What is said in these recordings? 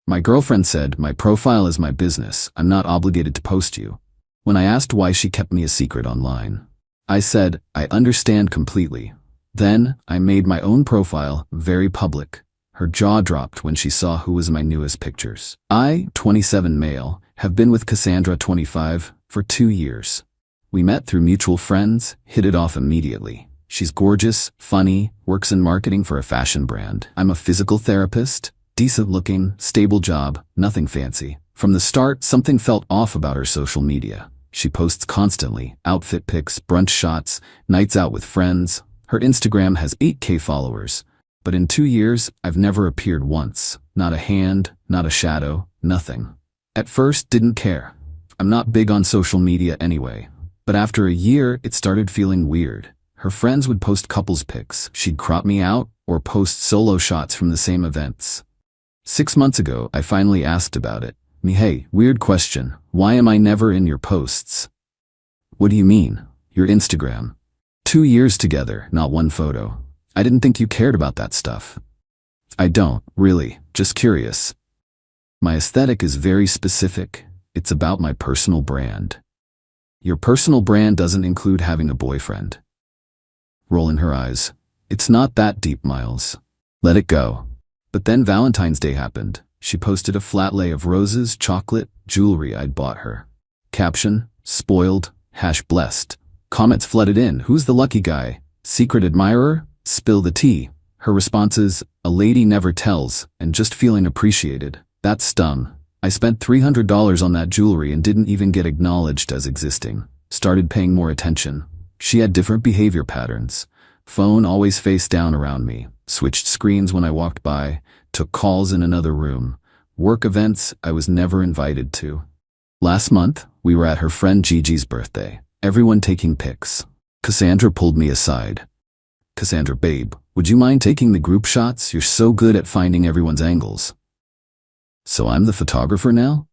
My girlfriend said, "My profile is my business. I'm not obligated to post you." When I asked why she kept me a secret online, I said, "I understand completely." Then, I made my own profile very public. Her jaw dropped when she saw who was my newest pictures. I, 27 male, have been with Cassandra, 25, for 2 years. We met through mutual friends, hit it off immediately. She's gorgeous, funny, works in marketing for a fashion brand. I'm a physical therapist, decent looking, stable job, nothing fancy. From the start, something felt off about her social media. She posts constantly, outfit pics, brunch shots, nights out with friends. Her Instagram has 8K followers. But in 2 years, I've never appeared once. Not a hand, not a shadow, nothing. At first, didn't care. I'm not big on social media anyway. But after a year, it started feeling weird. Her friends would post couples pics. She'd crop me out or post solo shots from the same events. 6 months ago, I finally asked about it. Hey, weird question. Why am I never in your posts? What do you mean? Your Instagram. 2 years together, not one photo. I didn't think you cared about that stuff. I don't, really, just curious. My aesthetic is very specific. It's about my personal brand. Your personal brand doesn't include having a boyfriend. Rolling her eyes. It's not that deep, Miles. Let it go. But then Valentine's Day happened. She posted a flat lay of roses, chocolate, jewelry I'd bought her. Caption, spoiled, #blessed. Comments flooded in. Who's the lucky guy? Secret admirer? Spill the tea. Her responses, a lady never tells, and just feeling appreciated. That stung. I spent $300 on that jewelry and didn't even get acknowledged as existing. Started paying more attention. She had different behavior patterns. Phone always face down around me. Switched screens when I walked by. Took calls in another room. Work events I was never invited to. Last month, we were at her friend Gigi's birthday. Everyone taking pics. Cassandra pulled me aside. Cassandra, babe, would you mind taking the group shots? You're so good at finding everyone's angles. So I'm the photographer now?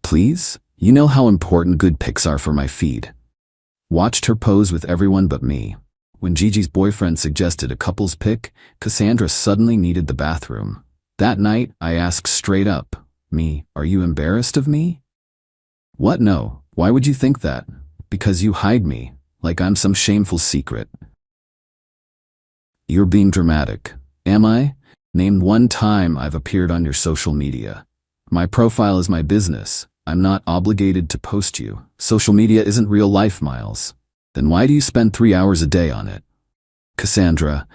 Please? You know how important good pics are for my feed. Watched her pose with everyone but me. When Gigi's boyfriend suggested a couple's pic, Cassandra suddenly needed the bathroom. That night, I asked straight up, are you embarrassed of me? What? No. Why would you think that? Because you hide me, like I'm some shameful secret. You're being dramatic. Am I? Name one time I've appeared on your social media. My profile is my business. I'm not obligated to post you. Social media isn't real life, Miles. Then why do you spend 3 hours a day on it? Cassandra,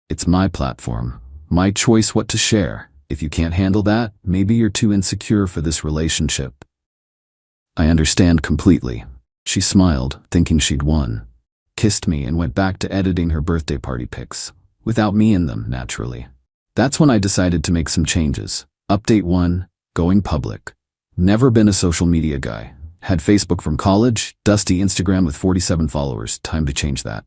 it's my platform. My choice what to share. If you can't handle that, maybe you're too insecure for this relationship. I understand completely. She smiled, thinking she'd won. Kissed me and went back to editing her birthday party pics. Without me in them, naturally. That's when I decided to make some changes. Update 1, going public. Never been a social media guy. Had Facebook from college, dusty Instagram with 47 followers. Time to change that.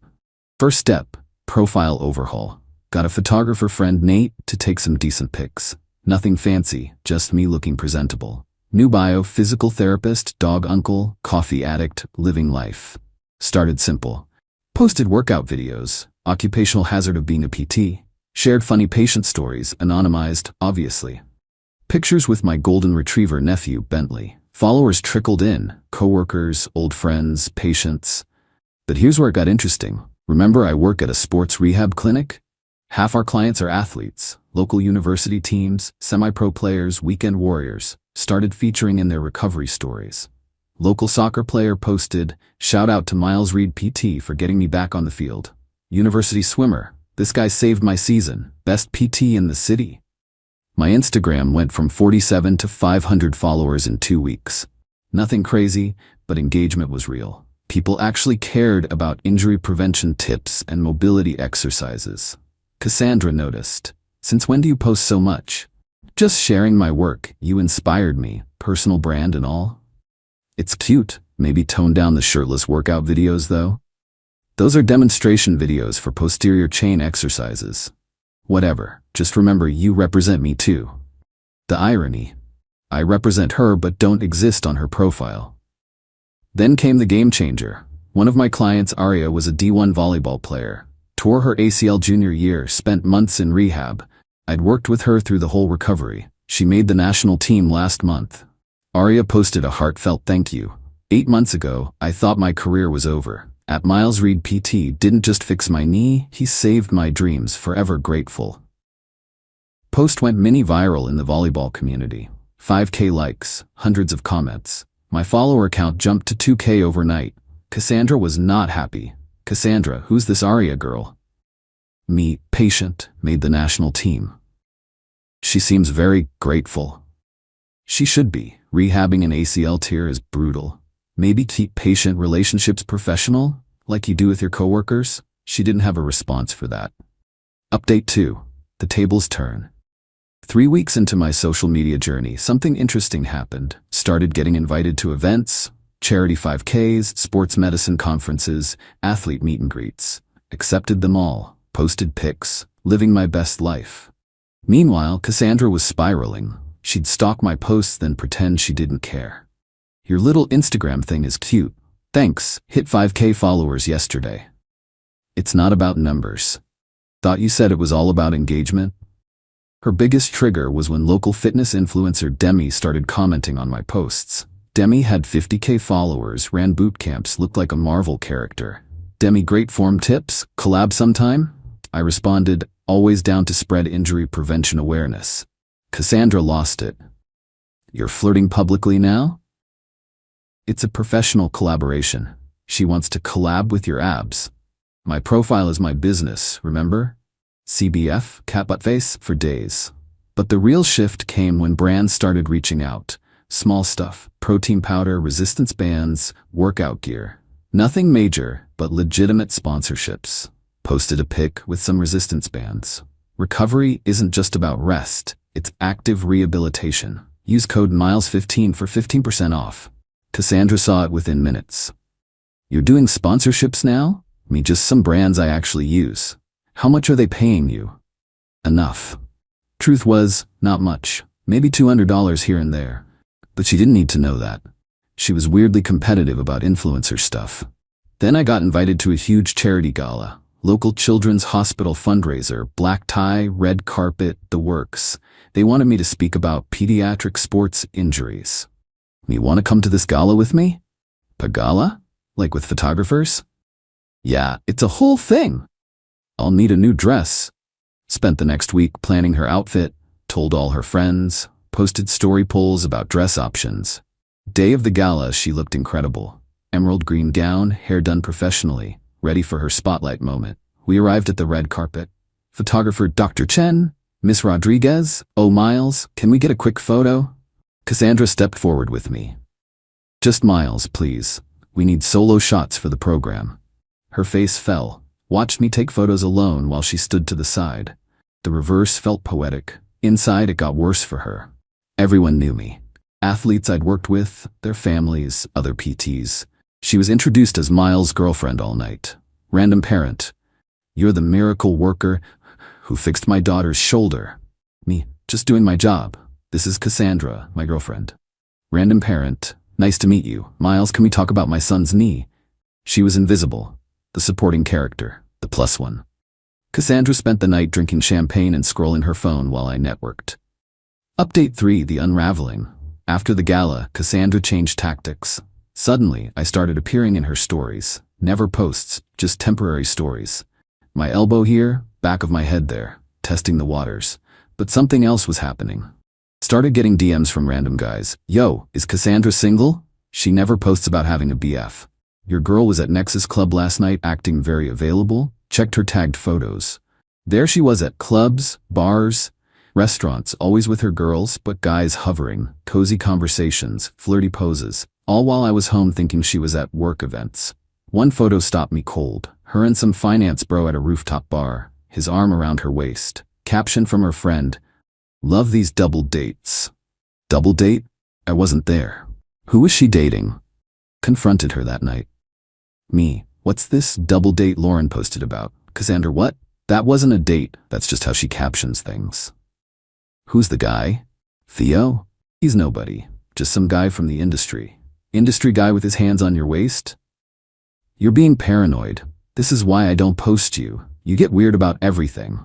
First step, profile overhaul. Got a photographer friend, Nate, to take some decent pics. Nothing fancy, just me looking presentable. New bio, physical therapist, dog uncle, coffee addict, living life. Started simple. Posted workout videos, occupational hazard of being a PT. Shared funny patient stories, anonymized, obviously. Pictures with my golden retriever nephew, Bentley. Followers trickled in, coworkers, old friends, patients. But here's where it got interesting. Remember I work at a sports rehab clinic? Half our clients are athletes, local university teams, semi-pro players, weekend warriors. Started featuring in their recovery stories. Local soccer player posted, "Shout out to Miles Reed PT for getting me back on the field." University swimmer, "This guy saved my season, best PT in the city." My Instagram went from 47 to 500 followers in 2 weeks. Nothing crazy, but engagement was real. People actually cared about injury prevention tips and mobility exercises. Cassandra noticed, "Since when do you post so much?" "Just sharing my work. You inspired me, personal brand and all." It's cute. Maybe tone down the shirtless workout videos though. Those are demonstration videos for posterior chain exercises. Whatever, just remember you represent me too. The irony. I represent her but don't exist on her profile. Then came the game changer. One of my clients, Aria, was a D1 volleyball player. Tore her ACL junior year, spent months in rehab. I'd worked with her through the whole recovery. She made the national team last month. Aria posted a heartfelt thank you. 8 months ago, I thought my career was over. At Miles Reed PT didn't just fix my knee, he saved my dreams, forever grateful. Post went mini viral in the volleyball community. 5K likes, hundreds of comments. My follower count jumped to 2K overnight. Cassandra was not happy. Cassandra, who's this Aria girl? Me, patient, made the national team. She seems very grateful. She should be. Rehabbing an ACL tear is brutal. Maybe keep patient relationships professional, like you do with your coworkers? She didn't have a response for that. Update 2. The tables turn. 3 weeks into my social media journey, something interesting happened. Started getting invited to events, charity 5Ks, sports medicine conferences, athlete meet and greets. Accepted them all, posted pics, living my best life. Meanwhile, Cassandra was spiraling. She'd stalk my posts, then pretend she didn't care. Your little Instagram thing is cute. Thanks, hit 5K followers yesterday. It's not about numbers. Thought you said it was all about engagement? Her biggest trigger was when local fitness influencer Demi started commenting on my posts. Demi had 50K followers, ran boot camps, looked like a Marvel character. Demi, great form tips? Collab sometime? I responded, always down to spread injury prevention awareness. Cassandra lost it. You're flirting publicly now? It's a professional collaboration. She wants to collab with your abs. My profile is my business, remember? CBF, cat butt face, for days. But the real shift came when brands started reaching out. Small stuff, protein powder, resistance bands, workout gear. Nothing major, but legitimate sponsorships. Posted a pic with some resistance bands. Recovery isn't just about rest, it's active rehabilitation. Use code MILES15 for 15% off. Cassandra saw it within minutes. You're doing sponsorships now? Me, just some brands I actually use. How much are they paying you? Enough. Truth was, not much. Maybe $200 here and there. But she didn't need to know that. She was weirdly competitive about influencer stuff. Then I got invited to a huge charity gala. Local children's hospital fundraiser, black tie, red carpet, the works. They wanted me to speak about pediatric sports injuries. You want to come to this gala with me? A gala? Like with photographers? Yeah, it's a whole thing. I'll need a new dress. Spent the next week planning her outfit, told all her friends, posted story polls about dress options. Day of the gala, she looked incredible. Emerald green gown, hair done professionally, ready for her spotlight moment. We arrived at the red carpet. Photographer Dr. Chen, Miss Rodriguez, oh Miles, can we get a quick photo? Cassandra stepped forward with me. Just Miles, please. We need solo shots for the program. Her face fell, watched me take photos alone while she stood to the side. The reverse felt poetic. Inside, it got worse for her. Everyone knew me. Athletes I'd worked with, their families, other PTs. She was introduced as Miles' girlfriend all night. Random parent. You're the miracle worker who fixed my daughter's shoulder. Me, just doing my job. This is Cassandra, my girlfriend. Random parent. Nice to meet you. Miles, can we talk about my son's knee? She was invisible. The supporting character. The plus one. Cassandra spent the night drinking champagne and scrolling her phone while I networked. Update 3, the unraveling. After the gala, Cassandra changed tactics. Suddenly, I started appearing in her stories. Never posts, just temporary stories. My elbow here, back of my head there, testing the waters. But something else was happening. Started getting DMs from random guys. Yo, is Cassandra single? She never posts about having a BF. Your girl was at Nexus Club last night acting very available. Checked her tagged photos. There she was at clubs, bars, restaurants, always with her girls, but guys hovering, cozy conversations, flirty poses, all while I was home thinking she was at work events. One photo stopped me cold. Her and some finance bro at a rooftop bar, his arm around her waist. Caption from her friend, love these double dates. Double date? I wasn't there. Who was she dating? Confronted her that night. Me, what's this double date Lauren posted about? Cassandra, what? That wasn't a date, that's just how she captions things. Who's the guy? Theo? He's nobody, just some guy from the industry. Industry guy with his hands on your waist? You're being paranoid. This is why I don't post you. You get weird about everything.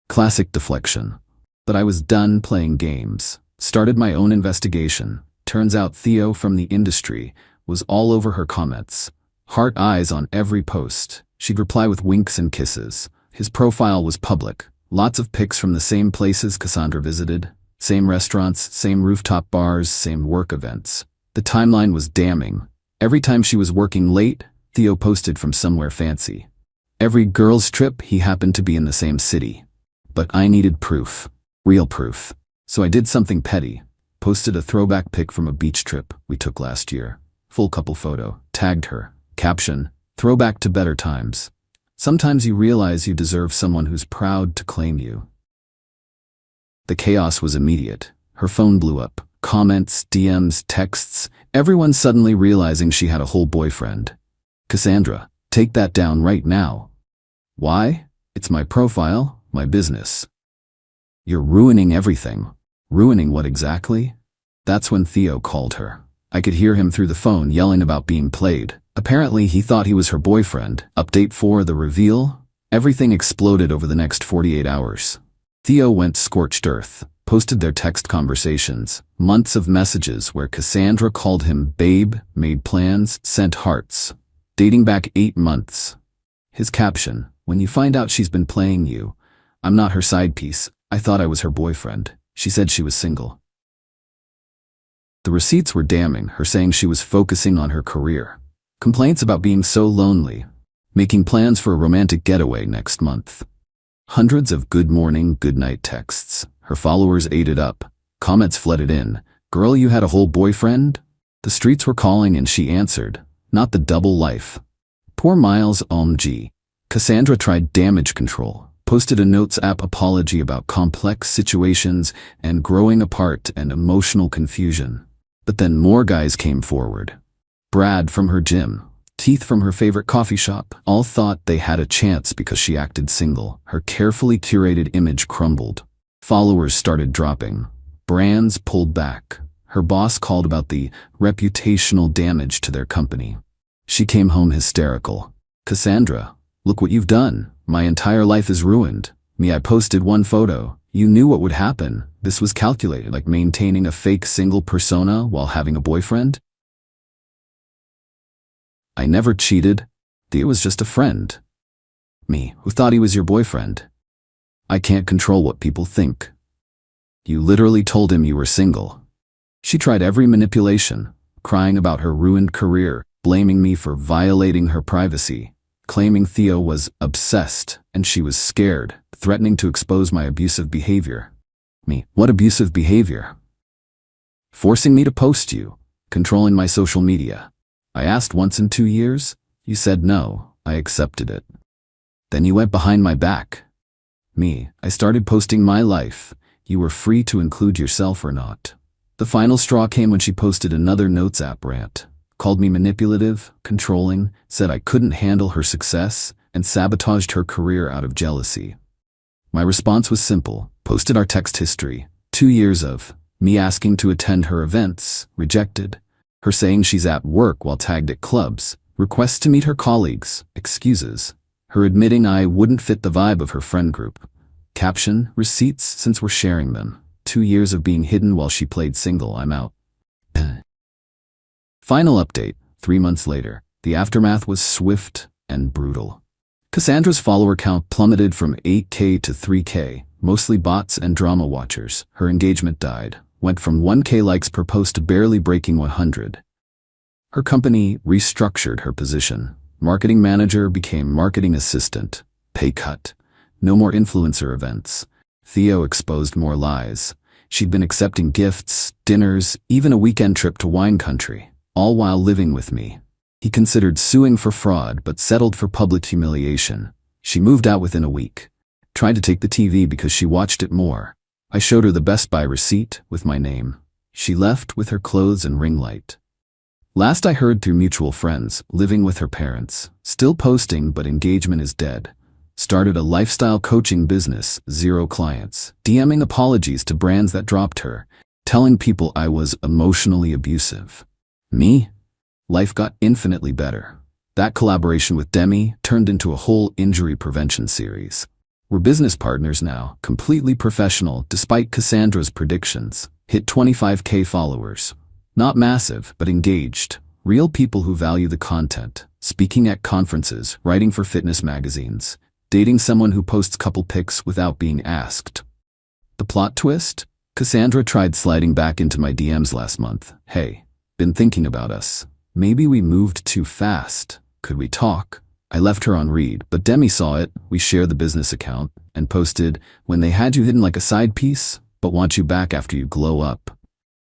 Classic deflection. But I was done playing games. Started my own investigation. Turns out Theo from the industry was all over her comments. Heart eyes on every post. She'd reply with winks and kisses. His profile was public. Lots of pics from the same places Cassandra visited. Same restaurants, same rooftop bars, same work events. The timeline was damning. Every time she was working late, Theo posted from somewhere fancy. Every girls' trip, he happened to be in the same city. But I needed proof. Real proof. So I did something petty. Posted a throwback pic from a beach trip we took last year. Full couple photo. Tagged her. Caption: throwback to better times. Sometimes you realize you deserve someone who's proud to claim you. The chaos was immediate. Her phone blew up. Comments, DMs, texts, everyone suddenly realizing she had a whole boyfriend. Cassandra, take that down right now. Why? It's my profile, my business. You're ruining everything. Ruining what exactly? That's when Theo called her. I could hear him through the phone yelling about being played. Apparently he thought he was her boyfriend. Update 4, the reveal? Everything exploded over the next 48 hours. Theo went scorched earth, posted their text conversations, months of messages where Cassandra called him babe, made plans, sent hearts. Dating back 8 months. His caption: when you find out she's been playing you, I'm not her side piece. I thought I was her boyfriend. She said she was single. The receipts were damning, her saying she was focusing on her career. Complaints about being so lonely. Making plans for a romantic getaway next month. Hundreds of good morning, good night texts. Her followers ate it up. Comments flooded in. Girl, you had a whole boyfriend? The streets were calling and she answered. Not the double life. Poor Miles, OMG. Cassandra tried damage control. Posted a Notes app apology about complex situations and growing apart and emotional confusion. But then more guys came forward. Brad from her gym. Teeth from her favorite coffee shop. All thought they had a chance because she acted single. Her carefully curated image crumbled. Followers started dropping. Brands pulled back. Her boss called about the reputational damage to their company. She came home hysterical. Cassandra, look what you've done. My entire life is ruined. Me, I posted one photo. You knew what would happen. This was calculated, like maintaining a fake single persona while having a boyfriend. I never cheated. Theo was just a friend. Me, who thought he was your boyfriend. I can't control what people think. You literally told him you were single. She tried every manipulation, crying about her ruined career, blaming me for violating her privacy, claiming Theo was obsessed and she was scared, threatening to expose my abusive behavior. Me, what abusive behavior? Forcing me to post you, controlling my social media. I asked once in 2 years. You said no. I accepted it. Then you went behind my back. Me, I started posting my life. You were free to include yourself or not. The final straw came when she posted another Notes app rant. Called me manipulative, controlling, said I couldn't handle her success, and sabotaged her career out of jealousy. My response was simple. Posted our text history. 2 years of me asking to attend her events, rejected. Her saying she's at work while tagged at clubs, requests to meet her colleagues, excuses. Her admitting I wouldn't fit the vibe of her friend group. Caption, receipts since we're sharing them. 2 years of being hidden while she played single, I'm out. Final update, 3 months later. The aftermath was swift and brutal. Cassandra's follower count plummeted from 8K to 3K, mostly bots and drama watchers. Her engagement died. Went from 1K likes per post to barely breaking 100. Her company restructured her position. Marketing manager became marketing assistant. Pay cut. No more influencer events. Theo exposed more lies. She'd been accepting gifts, dinners, even a weekend trip to wine country, all while living with me. He considered suing for fraud but settled for public humiliation. She moved out within a week. Tried to take the TV because she watched it more. I showed her the Best Buy receipt with my name. She left with her clothes and ring light. Last I heard through mutual friends, living with her parents. Still posting, but engagement is dead. Started a lifestyle coaching business, 0 clients. DMing apologies to brands that dropped her. Telling people I was emotionally abusive. Me? Life got infinitely better. That collaboration with Demi turned into a whole injury prevention series. We're business partners now, completely professional despite Cassandra's predictions. Hit 25K followers. Not massive, but engaged. Real people who value the content. Speaking at conferences, writing for fitness magazines. Dating someone who posts couple pics without being asked. The plot twist? Cassandra tried sliding back into my DMs last month. Hey, been thinking about us. Maybe we moved too fast. Could we talk? I left her on read, but Demi saw it. We share the business account and posted, when they had you hidden like a side piece, but want you back after you glow up.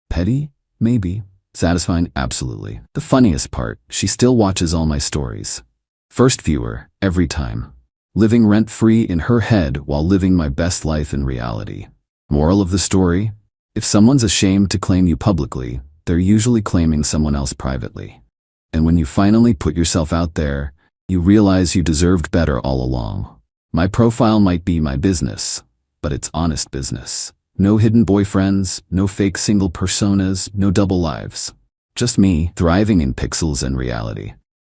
Petty? Maybe. Satisfying? Absolutely. The funniest part, she still watches all my stories. First viewer, every time. Living rent-free in her head while living my best life in reality. Moral of the story? If someone's ashamed to claim you publicly, they're usually claiming someone else privately. And when you finally put yourself out there, you realize you deserved better all along. My profile might be my business, but it's honest business. No hidden boyfriends, no fake single personas, no double lives. Just me, thriving in pixels and reality.